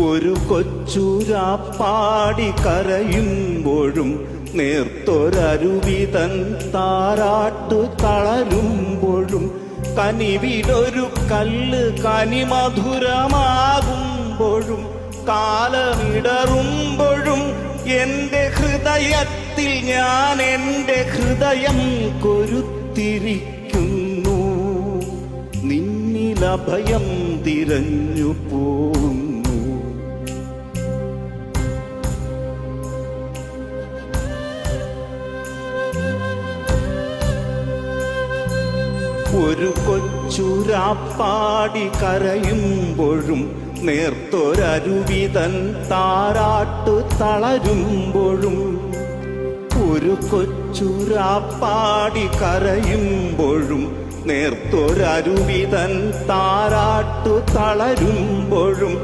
ഒരു കൊച്ചുരാപ്പാടി കരയുമ്പോഴും നേർത്തൊരരുവിതൻ താരാട്ടു തളരുമ്പോഴും കനിവിലൊരു കല്ല് കനിമധുരമാകുമ്പോഴും കാലമിടറുമ്പോഴും എന്റെ ഹൃദയത്തിൽ ഞാൻ എന്റെ ഹൃദയം കൊരുത്തിരിക്കുന്നു. നിന്നിലഭയം തിരഞ്ഞു പോകുന്നു. ഒരു കൊച്ചുരാപ്പാടി കരയുമ്പോഴും നേർത്തൊരരുവിതൻ താരാട്ടു തളരുമ്പോഴും ഒരു കൊച്ചുരാപ്പാടി കരയുമ്പോഴും നേർത്തൊരരുവിതൻ താരാട്ടു തളരുമ്പോഴും